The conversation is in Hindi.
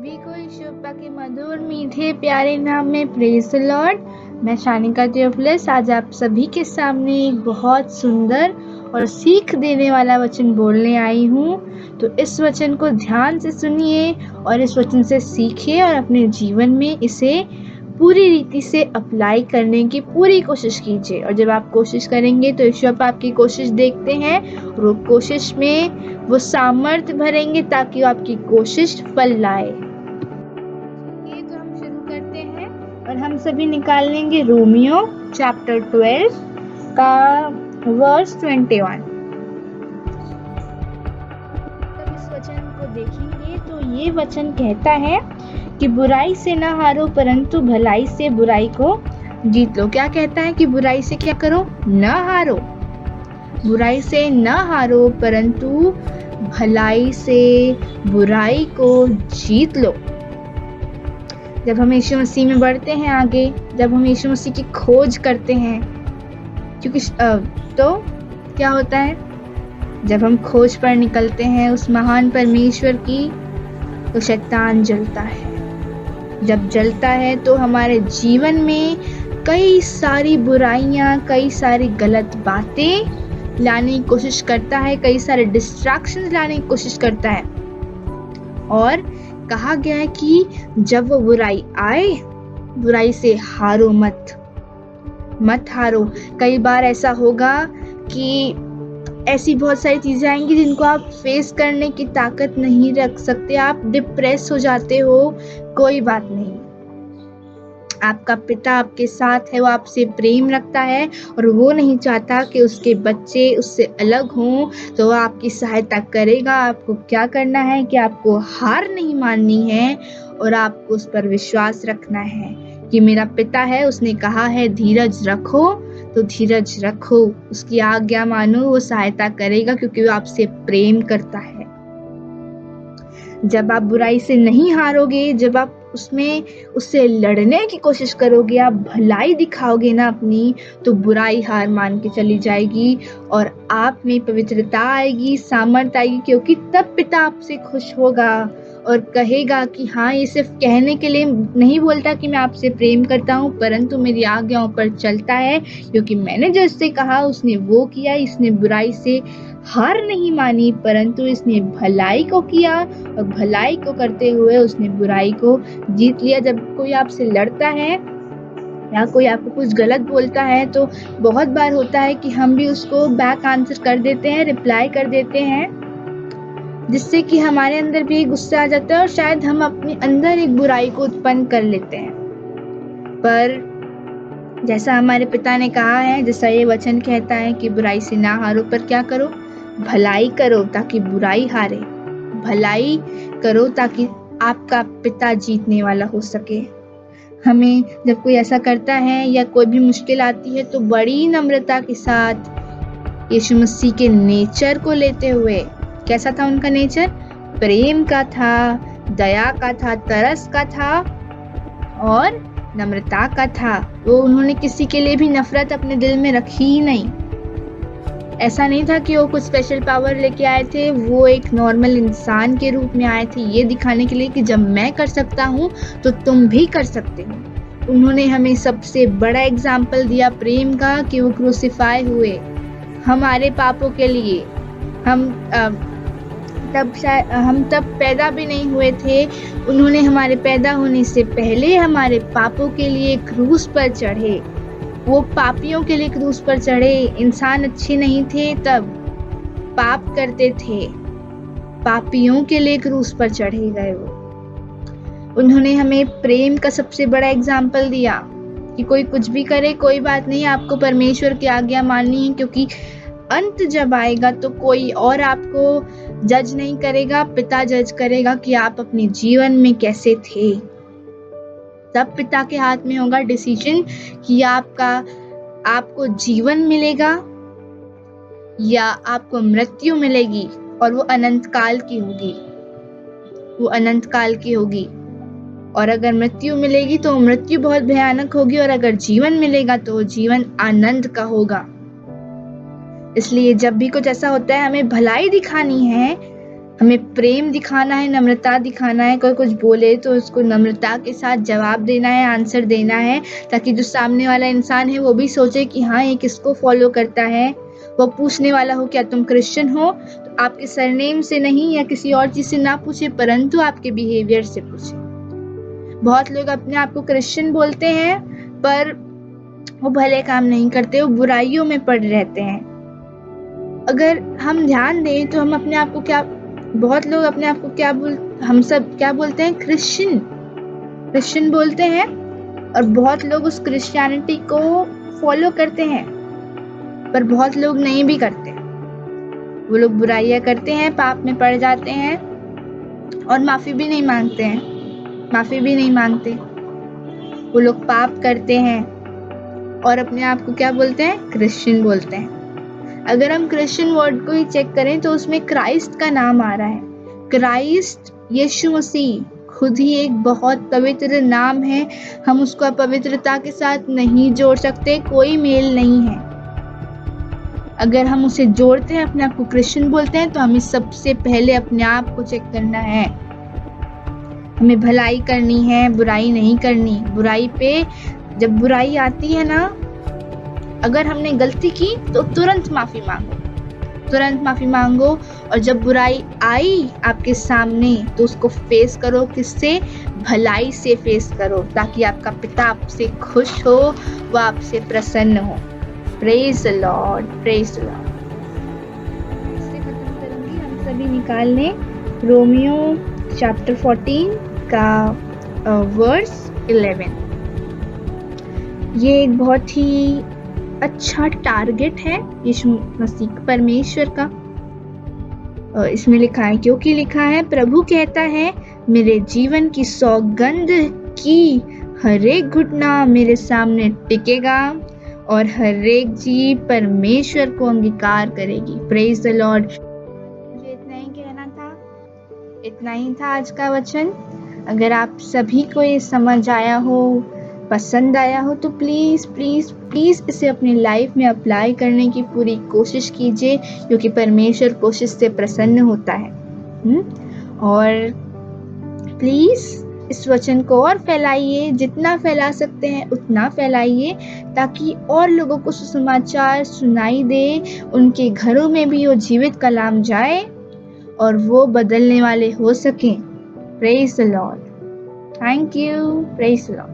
सभी को ईशोपा के मधुर मीठे प्यारे नाम में प्रेज द लॉर्ड। मैं शानिका थियोफिलस आज आप सभी के सामने एक बहुत सुंदर और सीख देने वाला वचन बोलने आई हूँ। तो इस वचन को ध्यान से सुनिए और इस वचन से सीखिए और अपने जीवन में इसे पूरी रीति से अप्लाई करने की पूरी कोशिश कीजिए। और जब आप कोशिश करेंगे तो ईश्वर आपकी कोशिश देखते हैं और वो कोशिश में वो सामर्थ्य भरेंगे ताकि आपकी कोशिश फल लाए। ये तो हम शुरू करते हैं और हम सभी निकाल लेंगे रोमियो चैप्टर 12 का वर्स 21। तब इस वचन को देखेंगे तो ये वचन कहता है कि बुराई से न हारो परंतु भलाई से बुराई को जीत लो। क्या कहता है कि बुराई से क्या करो? न हारो। बुराई से न हारो परंतु भलाई से बुराई को जीत लो। जब हम यीशु मसीह में बढ़ते हैं आगे, जब हम यीशु मसीह की खोज करते हैं, क्योंकि तो क्या होता है जब हम खोज पर निकलते हैं उस महान परमेश्वर की, तो शैतान जलता है। जब जलता है तो हमारे जीवन में कई सारी बुराइयां, कई सारी गलत बातें लाने की कोशिश करता है, कई सारे डिस्ट्रैक्शंस लाने की कोशिश करता है। और कहा गया है कि जब वो बुराई आए, बुराई से हारो मत हारो। कई बार ऐसा होगा कि ऐसी बहुत सारी चीजें आएंगी जिनको आप फेस करने की ताकत नहीं रख सकते, आप डिप्रेस हो जाते हो। कोई बात नहीं, आपका पिता आपके साथ है, वो आपसे प्रेम रखता है और वो नहीं चाहता कि उसके बच्चे उससे अलग हों, तो वो आपकी सहायता करेगा। आपको क्या करना है कि आपको हार नहीं माननी है और आपको उस पर विश्वास रखना है कि मेरा पिता है, उसने कहा है धीरज रखो, तो धीरज रखो, उसकी आज्ञा मानो, वो सहायता करेगा क्योंकि वो आपसे प्रेम करता है। जब आप बुराई से नहीं हारोगे, जब आप उससे लड़ने की कोशिश करोगे, आप भलाई दिखाओगे ना अपनी, तो बुराई हार मान के चली जाएगी और आप में पवित्रता आएगी, सामर्थ आएगी, क्योंकि तब पिता आपसे खुश होगा और कहेगा कि हाँ, ये सिर्फ कहने के लिए नहीं बोलता कि मैं आपसे प्रेम करता हूँ, परंतु मेरी आज्ञाओं पर चलता है, क्योंकि मैंने जैसे कहा उसने वो किया। इसने बुराई से हार नहीं मानी परंतु इसने भलाई को किया और भलाई को करते हुए उसने बुराई को जीत लिया। जब कोई आपसे लड़ता है या कोई आपको कुछ गलत बोलता है तो बहुत बार होता है कि हम भी उसको बैक आंसर कर देते हैं, रिप्लाई कर देते हैं, जिससे कि हमारे अंदर भी गुस्सा आ जाता है और शायद हम अपने अंदर एक बुराई को उत्पन्न कर लेते हैं। पर जैसा हमारे पिता ने कहा है, जैसा ये वचन कहता है कि बुराई से ना हारो, पर क्या करो? भलाई करो ताकि बुराई हारे। भलाई करो ताकि आपका पिता जीतने वाला हो सके। हमें जब कोई ऐसा करता है या कोई भी मुश्किल आती है तो बड़ी नम्रता के साथ यीशु मसीह के नेचर को लेते हुए, कैसा था उनका नेचर? प्रेम का था, दया का था, तरस का था और नम्रता का था। वो उन्होंने किसी के लिए भी नफरत अपने दिल में रखी ही नहीं। ऐसा नहीं था कि वो कुछ स्पेशल पावर लेके आए थे, वो एक नॉर्मल इंसान के रूप में आए थे, ये दिखाने के लिए कि जब मैं कर सकता हूँ तो तुम भी कर सकते हो। उन्होंने हमें सबसे बड़ा एग्जाम्पल दिया प्रेम का कि वो क्रूसिफाई हुए हमारे पापों के लिए। हम तब पैदा भी नहीं हुए थे, उन्होंने हमारे पैदा होने से पहले हमारे पापों के लिए क्रूस पर चढ़े। वो पापियों के लिए क्रूस पर चढ़े। इंसान अच्छे नहीं थे, तब पाप करते थे, पापियों के लिए क्रूस पर चढ़े गए। वो उन्होंने हमें प्रेम का सबसे बड़ा एग्जाम्पल दिया कि कोई कुछ भी करे कोई बात नहीं, आपको परमेश्वर की आज्ञा माननी है, क्योंकि अंत जब आएगा तो कोई और आपको जज नहीं करेगा, पिता जज करेगा कि आप अपने जीवन में कैसे थे। तब पिता के हाथ में होगा डिसीजन कि आपको जीवन मिलेगा या आपको मृत्यु मिलेगी, और वो अनंत काल की होगी। वो अनंत काल की होगी। और अगर मृत्यु मिलेगी तो मृत्यु बहुत भयानक होगी, और अगर जीवन मिलेगा तो जीवन आनंद का होगा। इसलिए जब भी कुछ ऐसा होता है, हमें भलाई दिखानी है हमें प्रेम दिखाना है, नम्रता दिखाना है। कोई कुछ बोले तो उसको नम्रता के साथ जवाब देना है, आंसर देना है, ताकि जो सामने वाला इंसान है वो भी सोचे कि हाँ, ये किसको फॉलो करता है। वो पूछने वाला हो क्या तुम क्रिश्चियन हो, तो आपके सरनेम से नहीं या किसी और चीज से ना पूछे, परंतु आपके बिहेवियर से पूछे। बहुत लोग अपने आप को क्रिश्चियन बोलते हैं पर वो भले काम नहीं करते, वो बुराइयों में पड़ रहते हैं। अगर हम ध्यान दें तो हम अपने आप को क्या, बहुत लोग अपने आप को हम सब क्या बोलते हैं, क्रिश्चियन बोलते हैं, और बहुत लोग उस क्रिश्चियनिटी को फॉलो करते हैं, पर बहुत लोग नहीं भी करते। वो लोग बुराइयां करते हैं, पाप में पड़ जाते हैं और माफी भी नहीं मांगते। वो लोग पाप करते हैं और अपने आप को क्या बोलते हैं, क्रिश्चियन बोलते हैं। अगर हम क्रिश्चियन वर्ड को ही चेक करें तो उसमें क्राइस्ट का नाम आ रहा है। क्राइस्ट, यीशु मसीह खुद ही एक बहुत पवित्र नाम है। हम उसको अपवित्रता के साथ नहीं जोड़ सकते, कोई मेल नहीं है। अगर हम उसे जोड़ते हैं, अपने आप को क्रिश्चियन बोलते हैं, तो हमें सबसे पहले अपने आप को चेक करना है। हमें भलाई करनी है, बुराई नहीं करनी। बुराई पे जब बुराई आती है ना, अगर हमने गलती की तो तुरंत माफी मांगो। और जब बुराई आई आपके सामने तो उसको फेस करो। किससे? भलाई से फेस करो, ताकि आपका पिता आपसे खुश हो, वो आपसे प्रसन्न हो। Praise the Lord, praise the Lord. इससे खत्म करूंगी, हम सभी निकाल लें रोमियो चैप्टर 14 का वर्स 11। ये एक बहुत ही अच्छा टारगेट है यीशु मसीह परमेश्वर का। इसमें लिखा है, क्योंकि लिखा है, प्रभु कहता है, मेरे जीवन की सौगंध की हर एक घुटना मेरे सामने टिकेगा और हर एक जीभ परमेश्वर को अंगीकार करेगी। Praise the Lord. मुझे इतना ही कहना था, इतना ही था आज का वचन। अगर आप सभी को ये समझ आया हो, पसंद आया हो, तो प्लीज प्लीज प्लीज इसे अपनी लाइफ में अप्लाई करने की पूरी कोशिश कीजिए, क्योंकि परमेश्वर कोशिश से प्रसन्न होता है। और प्लीज इस वचन को और फैलाइए, जितना फैला सकते हैं उतना फैलाइए, ताकि और लोगों को सुसमाचार सुनाई दे, उनके घरों में भी वो जीवित कलाम जाए और वो बदलने वाले हो सकें। Praise the Lord. Thank you. Praise the Lord.